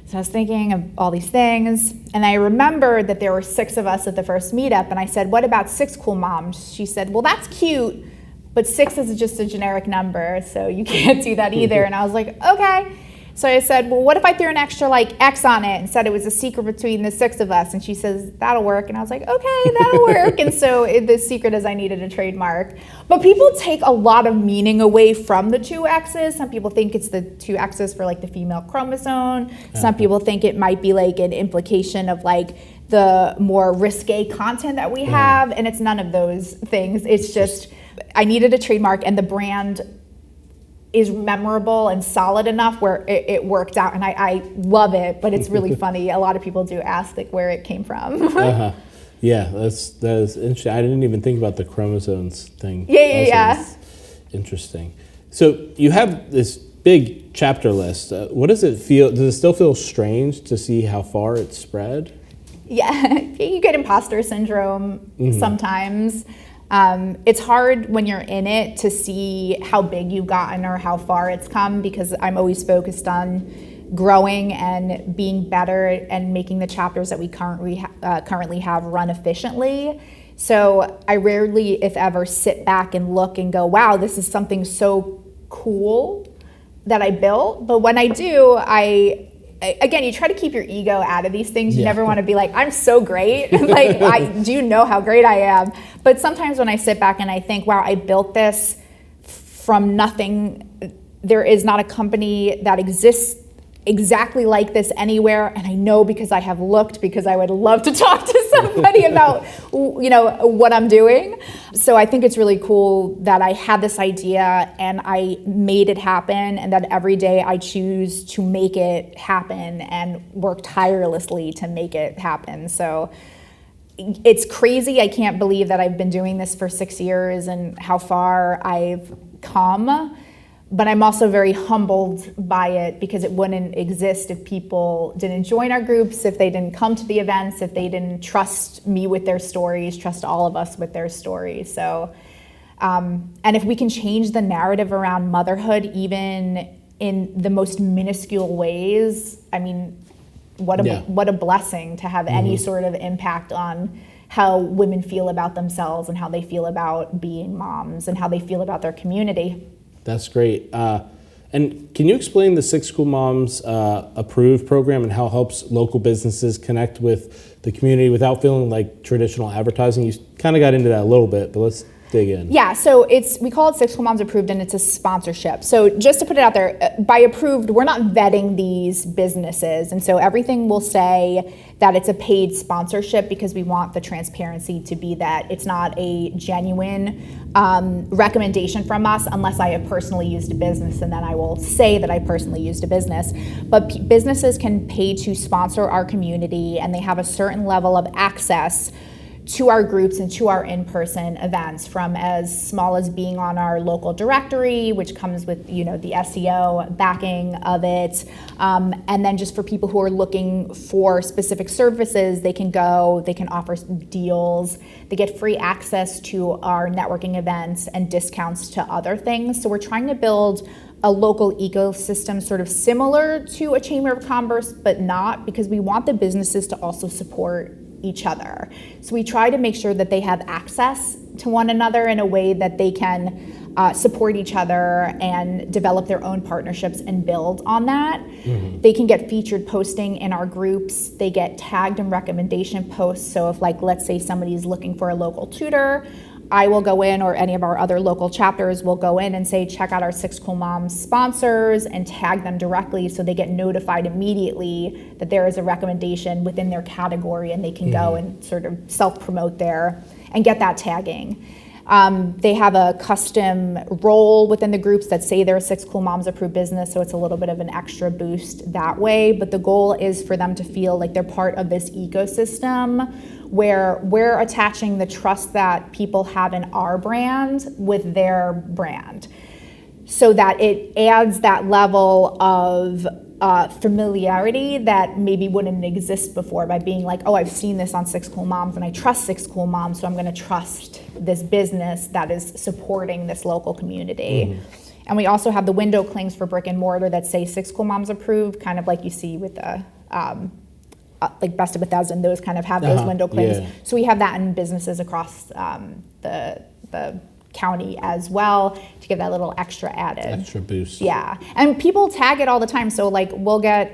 So I was thinking of all these things, and I remembered that there were 6 of us at the first meetup, and I said, what about Sixx Cool Moms? She said, well, that's cute, but 6 is just a generic number, so you can't do that either. And I was like, okay. So I said, well, what if I threw an extra like X on it and said it was a secret between the 6 of us? And she says, that'll work. And I was like, okay, that'll work. And so the secret is I needed a trademark. But people take a lot of meaning away from the 2 X's. Some people think it's the 2 X's for like the female chromosome. Some people think it might be like an implication of like the more risque content that we have. And it's none of those things. It's just, I needed a trademark, and the brand is memorable and solid enough where it worked out, and I love it, but it's really funny. A lot of people do ask like where it came from. Yeah, that is interesting. I didn't even think about the chromosomes thing. Yeah. Interesting. So you have this big chapter list. What does it feel? Does it still feel strange to see how far it's spread? Yeah, you get imposter syndrome sometimes. It's hard when you're in it to see how big you've gotten or how far it's come, because I'm always focused on growing and being better and making the chapters that we currently have run efficiently. So I rarely, if ever, sit back and look and go, wow, this is something so cool that I built. But when I do, again, you try to keep your ego out of these things. You never want to be like, I'm so great. Like, do you know how great I am? But sometimes when I sit back and I think, wow, I built this from nothing. There is not a company that exists exactly like this anywhere. And I know because I have looked, because I would love to talk to somebody about, what I'm doing. So I think it's really cool that I had this idea and I made it happen, and that every day I choose to make it happen and work tirelessly to make it happen. So it's crazy. I can't believe that I've been doing this for 6 years and how far I've come. But I'm also very humbled by it, because it wouldn't exist if people didn't join our groups, if they didn't come to the events, if they didn't trust me with their stories, trust all of us with their stories. So, and if we can change the narrative around motherhood, even in the most minuscule ways, I mean, what a blessing to have any sort of impact on how women feel about themselves and how they feel about being moms and how they feel about their community. That's great. And can you explain the Sixx Cool Moms Approved program and how it helps local businesses connect with the community without feeling like traditional advertising? You kind of got into that a little bit, but let's dig in. Yeah, so we call it Sixx Cool Moms Approved, and it's a sponsorship. So just to put it out there, by approved, we're not vetting these businesses. And so everything will say that it's a paid sponsorship because we want the transparency to be that it's not a genuine recommendation from us unless I have personally used a business, and then I will say that I personally used a business. But businesses can pay to sponsor our community, and they have a certain level of access to our groups and to our in-person events, from as small as being on our local directory, which comes with the SEO backing of it, and then just for people who are looking for specific services, they can offer deals, they get free access to our networking events and discounts to other things. So we're trying to build a local ecosystem sort of similar to a chamber of commerce, but not, because we want the businesses to also support each other. So we try to make sure that they have access to one another in a way that they can support each other and develop their own partnerships and build on that. Mm-hmm. They can get featured posting in our groups. They get tagged in recommendation posts. So if, like, let's say somebody's looking for a local tutor, I will go in, or any of our other local chapters will go in and say, check out our Sixx Cool Moms sponsors, and tag them directly so they get notified immediately that there is a recommendation within their category, and they can go and sort of self-promote there and get that tagging. They have a custom role within the groups that say they're a Sixx Cool Moms Approved business, so it's a little bit of an extra boost that way. But the goal is for them to feel like they're part of this ecosystem where we're attaching the trust that people have in our brand with their brand, so that it adds that level of familiarity that maybe wouldn't exist before, by being like, oh, I've seen this on Sixx Cool Moms and I trust Sixx Cool Moms, so I'm going to trust this business that is supporting this local community. Mm-hmm. And we also have the window clings for brick and mortar that say Sixx Cool Moms Approved, kind of like you see with the like Best of a Thousand, those kind of have those window clings. Yeah. So we have that in businesses across the county as well, to give that little extra boost. Yeah, and people tag it all the time. So like we'll get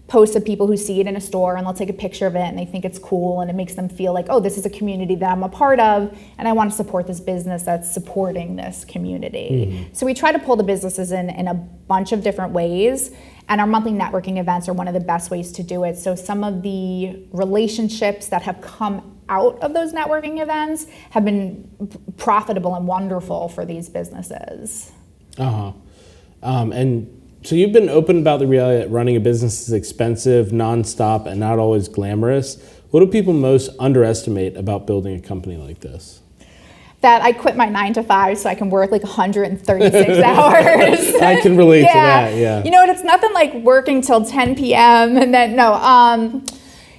posts of people who see it in a store, and they'll take a picture of it, and they think it's cool, and it makes them feel like, oh, this is a community that I'm a part of, and I want to support this business that's supporting this community. Mm-hmm. So we try to pull the businesses in a bunch of different ways, and our monthly networking events are one of the best ways to do it. So some of the relationships that have come out of those networking events have been profitable and wonderful for these businesses. And so you've been open about the reality that running a business is expensive, nonstop, and not always glamorous. What do people most underestimate about building a company like this? That I quit my 9 to 5 so I can work like 136 hours. I can relate to that, yeah. You know what, it's nothing like working till 10 p.m. and then,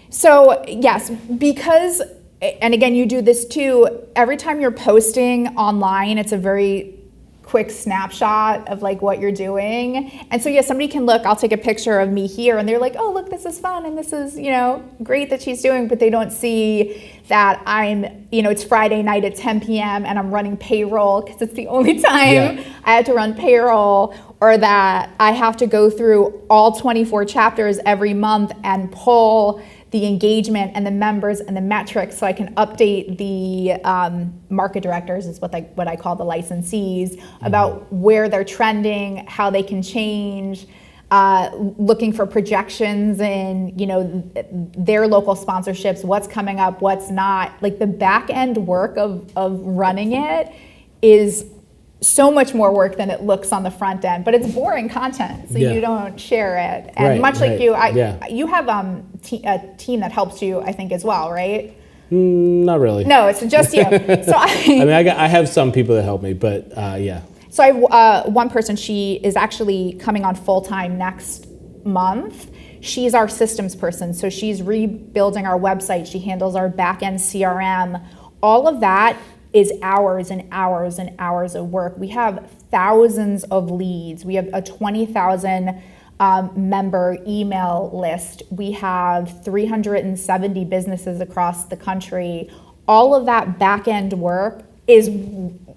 so yes, because, and again, you do this too, every time you're posting online, it's a very quick snapshot of like what you're doing. And so yeah, somebody can look, I'll take a picture of me here, and they're like, oh, look, this is fun, and this is, great that she's doing, but they don't see that I'm, it's Friday night at 10 p.m. and I'm running payroll, because it's the only time I had to run payroll, or that I have to go through all 24 chapters every month and pull the engagement and the members and the metrics, so I can update the market directors, is what I call the licensees, about where they're trending, how they can change, looking for projections in their local sponsorships, what's coming up, what's not. Like the back end work of running it is so much more work than it looks on the front end, but it's boring content, so you don't share it. And like you, you have a team that helps you, I think, as well, right? Not really. No, it's just you. So I have some people that help me, but yeah. So I have one person. She is actually coming on full time next month. She's our systems person, so she's rebuilding our website. She handles our back end CRM. All of that is hours and hours and hours of work. We have thousands of leads. We have a 20,000 member email list. We have 370 businesses across the country. All of that back end work is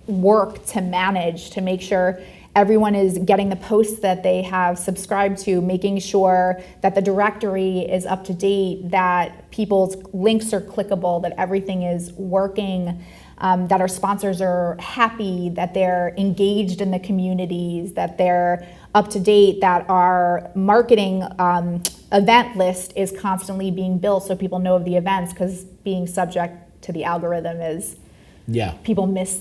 work to manage, to make sure everyone is getting the posts that they have subscribed to, making sure that the directory is up to date, that people's links are clickable, that everything is working. that our sponsors are happy, that they're engaged in the communities, that they're up to date, that our marketing event list is constantly being built so people know of the events, because being subject to the algorithm is people miss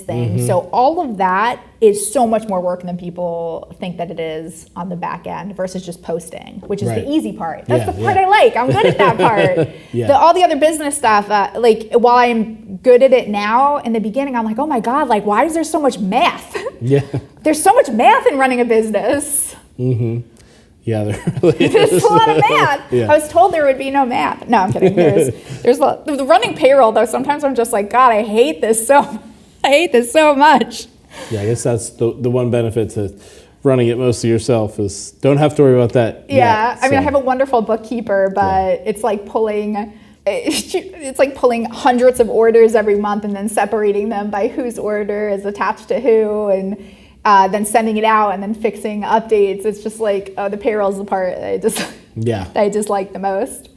things. So all of that is so much more work than people think that it is on the back end versus just posting, which is the easy part. That's the part I like. I'm good at that part. All the other business stuff, like while I'm good at it now, in the beginning I'm like, oh my God, like why is there so much math? There's so much math in running a business. Yeah, really there's a lot of math. I was told there would be no math. No, I'm kidding. There's the running payroll though. Sometimes I'm just like, God, I hate this so much. Yeah, I guess that's the one benefit to running it mostly yourself is don't have to worry about that. Yeah, I mean, I have a wonderful bookkeeper, but it's like pulling hundreds of orders every month and then separating them by whose order is attached to who, and then sending it out and then fixing updates. It's just like the payroll's the part that I dislike the most.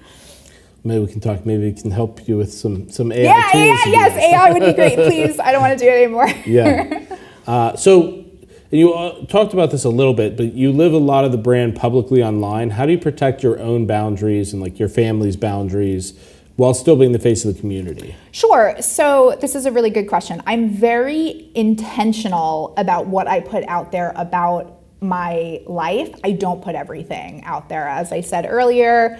Maybe we can talk. Maybe we can help you with some AI tools. Yes, AI would be great. Please, I don't want to do it anymore. So you talked about this a little bit, but you live a lot of the brand publicly online. How do you protect your own boundaries and like your family's boundaries while still being the face of the community? Sure. So this is a really good question. I'm very intentional about what I put out there about my life. I don't put everything out there. As I said earlier,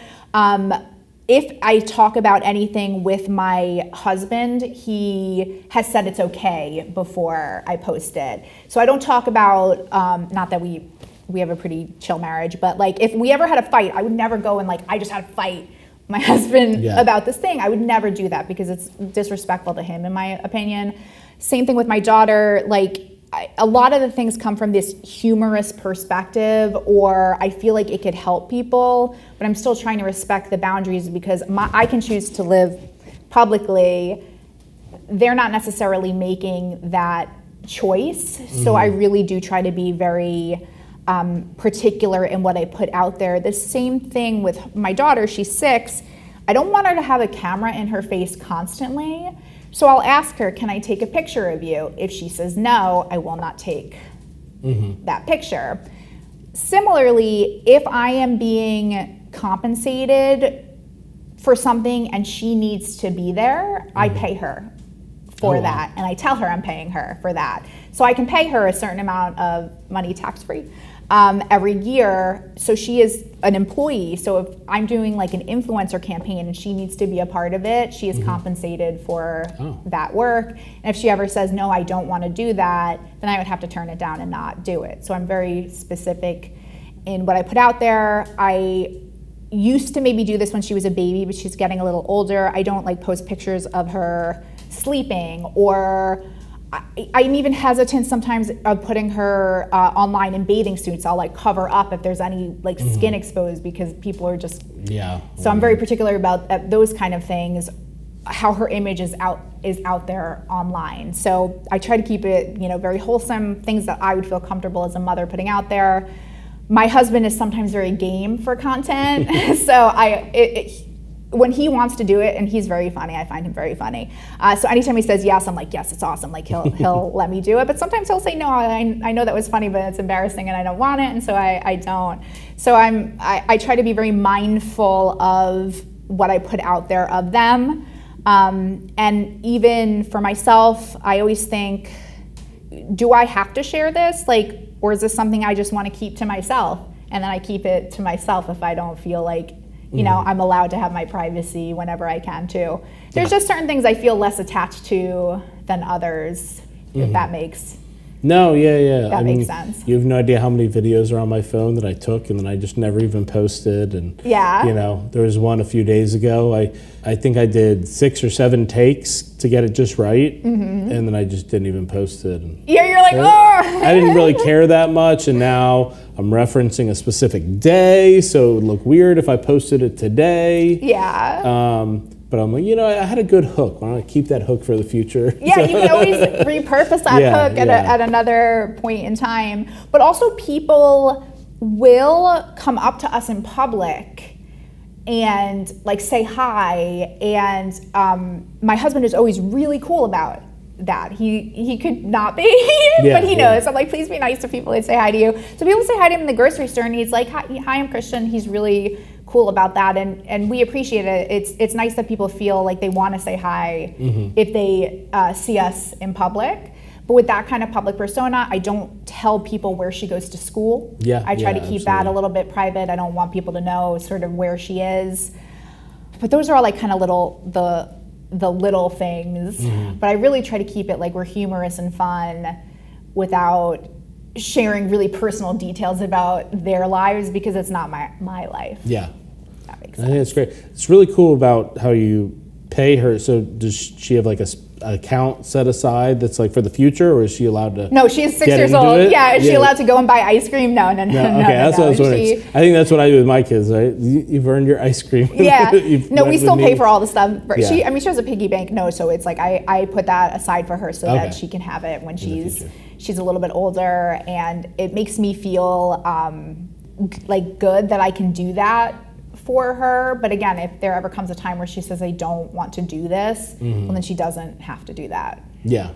if I talk about anything with my husband, he has said it's okay before I post it. So I don't talk about, not that we have a pretty chill marriage, but like if we ever had a fight, I would never go and like, I just had a fight my husband about this thing. I would never do that because it's disrespectful to him, in my opinion. Same thing with my daughter. Like a lot of the things come from this humorous perspective, or I feel like it could help people, but I'm still trying to respect the boundaries because I can choose to live publicly. They're not necessarily making that choice. So I really do try to be very particular in what I put out there. The same thing with my daughter, she's 6. I don't want her to have a camera in her face constantly. So I'll ask her, can I take a picture of you? If she says no, I will not take that picture. Similarly, if I am being compensated for something and she needs to be there, I pay her for that. And I tell her I'm paying her for that. So I can pay her a certain amount of money tax-free every year. So she is an employee. So if I'm doing like an influencer campaign and she needs to be a part of it, she is compensated for that work. And if she ever says, no, I don't want to do that, then I would have to turn it down and not do it. So I'm very specific in what I put out there. I used to maybe do this when she was a baby, but she's getting a little older. I don't like post pictures of her sleeping, or I'm even hesitant sometimes of putting her online in bathing suits. I'll like cover up if there's any like skin exposed because people are just So I'm very particular about those kind of things, how her image is out there online. So I try to keep it, very wholesome, things that I would feel comfortable as a mother putting out there. My husband is sometimes very game for content, so when he wants to do it, and he's very funny, I find him very funny. So anytime he says yes, I'm like, yes, it's awesome. Like he'll let me do it. But sometimes he'll say, no, I know that was funny, but it's embarrassing and I don't want it. And so I don't. So I try to be very mindful of what I put out there of them. And even for myself, I always think, do I have to share this? Or is this something I just want to keep to myself? And then I keep it to myself if I don't feel like I'm allowed to have my privacy whenever I can too. There's just certain things I feel less attached to than others, if that makes That makes sense. You have no idea how many videos are on my phone that I took and then I just never even posted. And there was one a few days ago. I think I did 6 or 7 takes to get it just right, and then I just didn't even post it. And you're like, oh! I didn't really care that much, and now I'm referencing a specific day, so it would look weird if I posted it today. But I'm like, I had a good hook. Why don't I keep that hook for the future? You can always repurpose that hook at another point in time. But also people will come up to us in public and like say hi. And my husband is always really cool about that. He could not be, but he knows. I'm like, please be nice to people and say hi to you. So people say hi to him in the grocery store, and he's like, hi, I'm Christian. He's really cool about that, and we appreciate it. It's nice that people feel like they want to say hi if they see us in public. But with that kind of public persona, I don't tell people where she goes to school. I try to keep that a little bit private. I don't want people to know sort of where she is. But those are all like kind of the little things. But I really try to keep it like we're humorous and fun without sharing really personal details about their lives, because it's not my life. Yeah. That makes I sense. think it's great. It's really cool about how you pay her. So does she have like an account set aside that's like for the future, or is she allowed to? No, she's 6 get years into old. it? Yeah, is she allowed to go and buy ice cream? No. Okay, that's what I was wondering. I think that's what I do with my kids, right? You've earned your ice cream. Yeah. No, we still pay for all the stuff. Yeah. She has a piggy bank. No, so it's like I put that aside for her so that she can have it when she's a little bit older, and it makes me feel like good that I can do that for her. But again, if there ever comes a time where she says, I don't want to do this, well, then she doesn't have to do that. Yeah.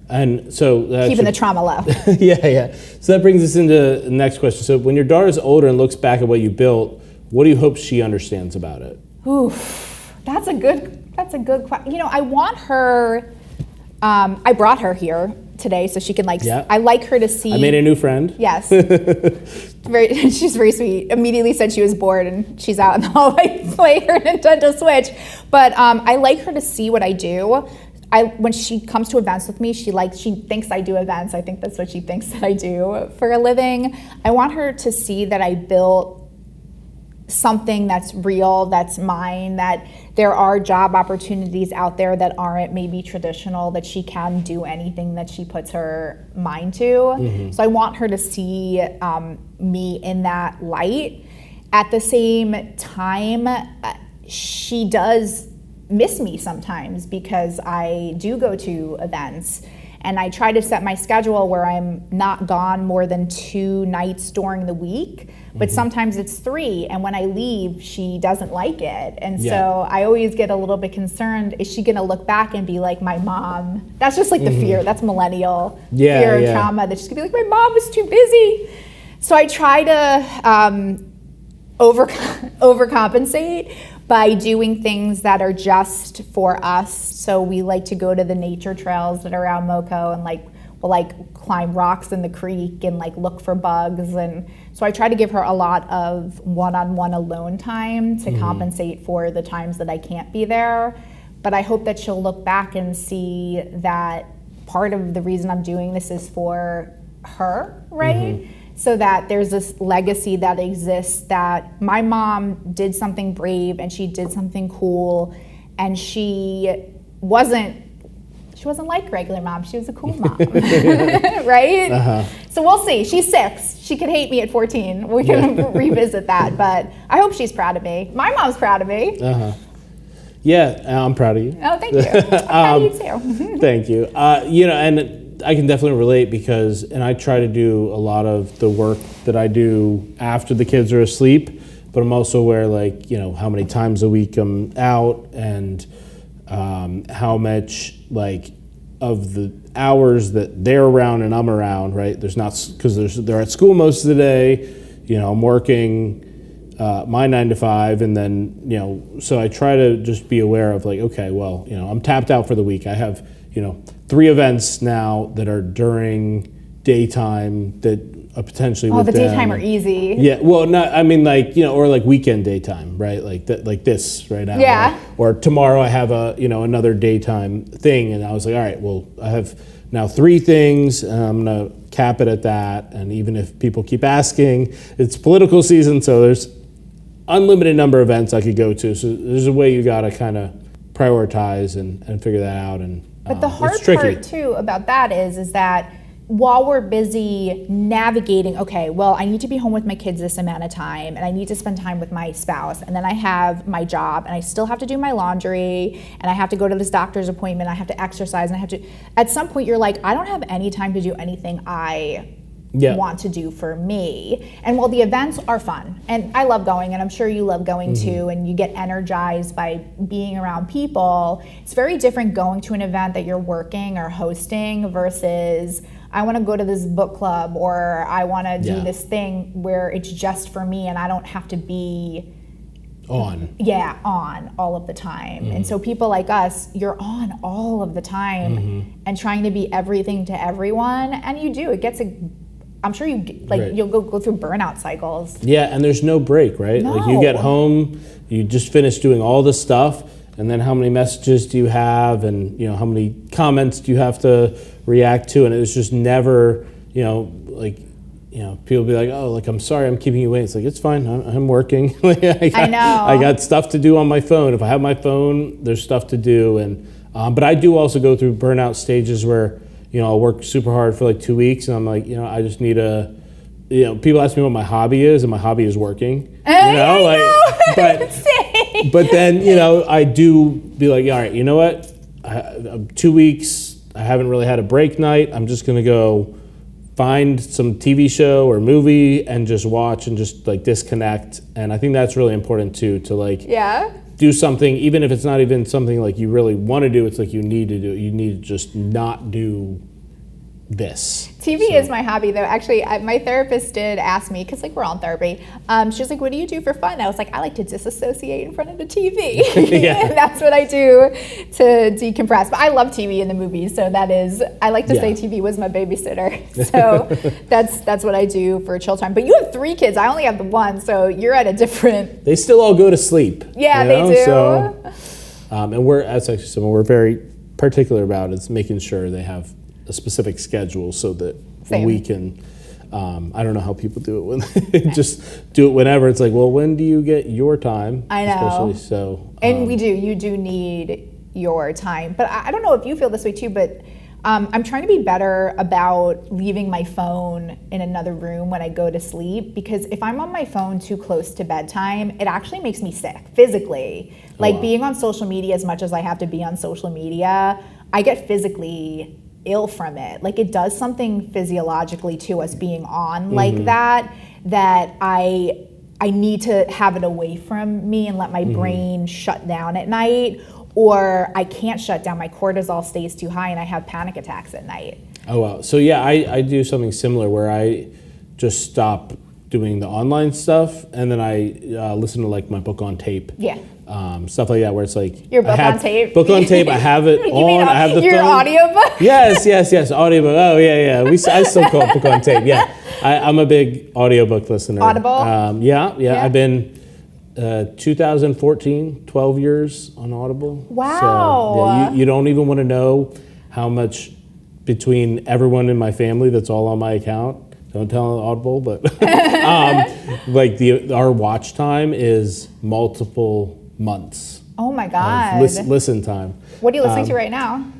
And so keeping the trauma low. Yeah. So that brings us into the next question. So when your daughter's older and looks back at what you built, what do you hope she understands about it? Oof, that's a good question. You know, I want her, I brought her here today so she can I like her to see. I made a new friend. Yes. She's very sweet. Immediately said she was bored, and she's out in the hallway playing her Nintendo Switch. But I like her to see what I do. When she comes to events with me, she thinks I do events. I think that's what she thinks that I do for a living. I want her to see that I built something that's real, that's mine, that there are job opportunities out there that aren't maybe traditional, that she can do anything that she puts her mind to. So I want her to see me in that light. At the same time, she does miss me sometimes because I do go to events, and I try to set my schedule where I'm not gone more than 2 nights during the week, but sometimes it's 3, and when I leave, she doesn't like it. And so I always get a little bit concerned, is she gonna look back and be like my mom? That's just like the fear, that's millennial fear and trauma, that she's gonna be like, my mom was too busy. So I try to overcompensate by doing things that are just for us. So we like to go to the nature trails that are around Moco, and we'll climb rocks in the creek and look for bugs. And so I try to give her a lot of one-on-one alone time to compensate for the times that I can't be there. But I hope that she'll look back and see that part of the reason I'm doing this is for her, right? So that there's this legacy that exists, that my mom did something brave and she did something cool, and she wasn't like regular mom, she was a cool mom, right? So we'll see. She's 6. She could hate me at 14. We can revisit that, but I hope she's proud of me. My mom's proud of me. Yeah, I'm proud of you. Oh, thank you. I'm proud of you too. Thank you. And I can definitely relate and I try to do a lot of the work that I do after the kids are asleep, but I'm also aware how many times a week I'm out, and how much of the hours that they're around and I'm around, right? There's not, because they're at school most of the day, I'm working my 9 to 5, and then, so I try to just be aware of okay, well, I'm tapped out for the week. I have, 3 events now that are during daytime that potentially with the them. daytime are easy. Yeah, well, not, I mean or weekend daytime, right? Like this right now. Yeah. Or tomorrow I have another daytime thing, and I was like, all right, well, I have now 3 things, and I'm gonna cap it at that. And even if people keep asking, it's political season, so there's unlimited number of events I could go to. So there's a way you gotta kind of prioritize and figure that out. But the hard part too about that is that while we're busy navigating, okay, well, I need to be home with my kids this amount of time, and I need to spend time with my spouse, and then I have my job, and I still have to do my laundry, and I have to go to this doctor's appointment, I have to exercise, and I have to, at some point you're like, I don't have any time to do anything I want to do for me. And while the events are fun, and I love going, and I'm sure you love going too, and you get energized by being around people, it's very different going to an event that you're working or hosting versus I want to go to this book club, or I want to do this thing where it's just for me and I don't have to be on all of the time. And so people like us, you're on all of the time and trying to be everything to everyone, and you do. It gets I'm sure you'll go through burnout cycles. Yeah, and there's no break, right? No. Like you get home, you just finish doing all the stuff, and then how many messages do you have, and how many comments do you have to react to? And it's just never, people be like, oh, like, I'm sorry I'm keeping you waiting. It's like, it's fine, I'm working. I know. I got stuff to do on my phone. If I have my phone, there's stuff to do. And but I do also go through burnout stages where, I'll work super hard for like 2 weeks, and I'm like, I just need people ask me what my hobby is, and my hobby is working. But then, I do be like, all right, you know what? 2 weeks, I haven't really had a break night. I'm just going to go find some TV show or movie and just watch and just like disconnect. And I think that's really important too, to do something, even if it's not even something like you really want to do, it's like you need to do it. You need to just not do this. TV is my hobby, though. Actually, my therapist did ask me, because we're all in therapy, she was like, what do you do for fun? I was like, I like to disassociate in front of the TV. And that's what I do to decompress. But I love TV and the movies, so I like to say TV was my babysitter. So that's what I do for chill time. But you have 3 kids. I only have the one, so you're at a different... They still all go to sleep. Yeah, they do. So, and we're very particular about is making sure they have a specific schedule so that we can, I don't know how people do it when they just do it whenever. It's like, well, when do you get your time? I know. Especially so. And you do need your time. But I don't know if you feel this way too, but I'm trying to be better about leaving my phone in another room when I go to sleep, because if I'm on my phone too close to bedtime, it actually makes me sick physically. Being on social media as much as I have to be on social media, I get physically ill from it. It does something physiologically to us being on like that I need to have it away from me and let my brain shut down at night, or I can't shut down. My cortisol stays too high and I have panic attacks at night. Oh wow. So yeah, I do something similar where I just stop doing the online stuff, and then I listen to my book on tape. Yeah. Stuff like that, where it's like your book on tape. Book on tape. I have it on. I have the your phone. audiobook. Yes, audiobook. Oh yeah. I still call it book on tape. Yeah, I'm a big audiobook listener. Audible. Yeah. I've been 2014, 12 years on Audible. Wow. So, you don't even want to know how much between everyone in my family that's all on my account. Don't tell Audible, but our watch time is multiple months. Oh my God. Listen time. What are you listening to right now?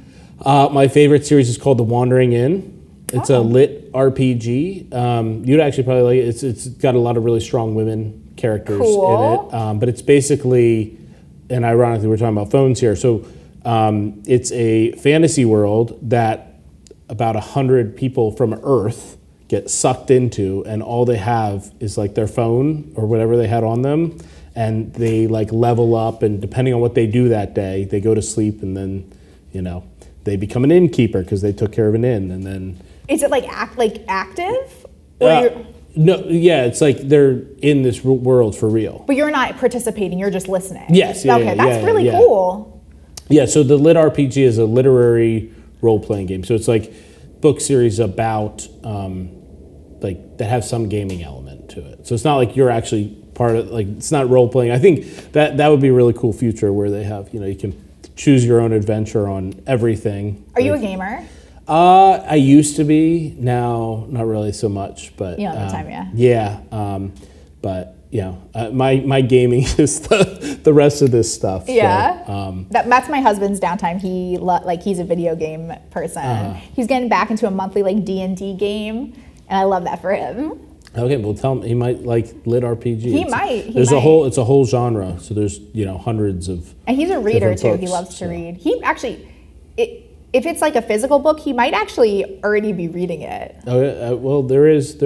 My favorite series is called The Wandering Inn. It's a lit RPG. You'd actually probably like it. It's got a lot of really strong women characters in it. But it's basically, and ironically, we're talking about phones here. So it's a fantasy world that about 100 people from Earth get sucked into, and all they have is their phone or whatever they had on them, and they level up, and depending on what they do that day, they go to sleep, and then they become an innkeeper because they took care of an inn, and then is it active? No, yeah, it's they're in this world for real. But you're not participating; you're just listening. Yes, that's really cool. Yeah, so the lit RPG is a literary role-playing game. So it's book series about that have some gaming element to it. So it's not you're actually part of it's not role playing. I think that would be a really cool future where they have you can choose your own adventure on everything. Are you a gamer? I used to be. Now not really so much, but you don't have time, yeah. Yeah, but my gaming is the rest of this stuff. Yeah, so, that's my husband's downtime. He's a video game person. He's getting back into a monthly D&D game, and I love that for him. Okay, well, tell him he might like lit RPG. He might. It's a whole genre. So there's hundreds of. And he's a reader too. Books, he loves to read. if it's like a physical book, he might actually already be reading it. Oh, yeah, well, there is.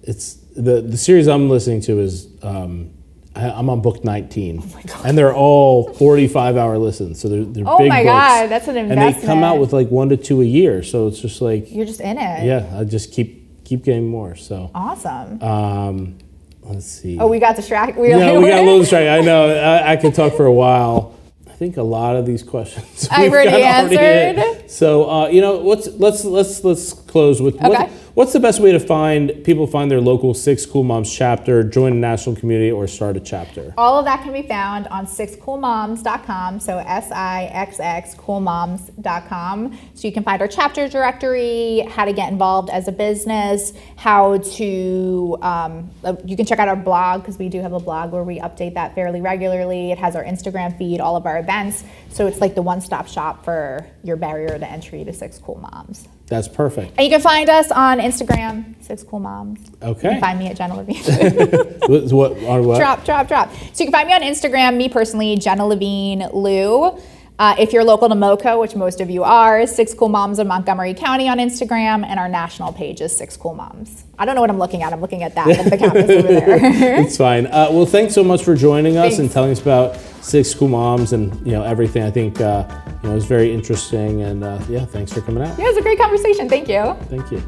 It's the series I'm listening to is I'm on book 19, and they're all 45-hour listens. So they're big books. Oh my God, that's an investment. And they come out with like 1 to 2 a year. So it's just like you're just in it. Yeah, I just keep getting more. So awesome. Let's see. Oh, we got distracted. We got a little distracted. I know. I could talk for a while. I think a lot of these questions I've already answered. So let's close with what's the best way to find their local Sixx Cool Moms chapter, join a national community, or start a chapter? All of that can be found on sixxcoolmoms.com. So SIXX coolmoms.com. So you can find our chapter directory, how to get involved as a business, how to you can check out our blog, because we do have a blog where we update that fairly regularly. It has our Instagram feed, all of our events. So it's like the one-stop shop for your barrier to entry to Sixx Cool Moms. That's perfect. And you can find us on Instagram, Sixx Cool Moms. Okay. You can find me at Jenna Levine. what? Drop. So you can find me on Instagram, me personally, Jenna Levine Liu. If you're local to Moco, which most of you are, Sixx Cool Moms in Montgomery County on Instagram, and our national page is Sixx Cool Moms. I don't know what I'm looking at. I'm looking at that, the campus over there. It's fine. Well, thanks so much for joining us and telling us about Sixx Cool Moms and everything. I think it was very interesting, and thanks for coming out. Yeah, it was a great conversation. Thank you. Thank you.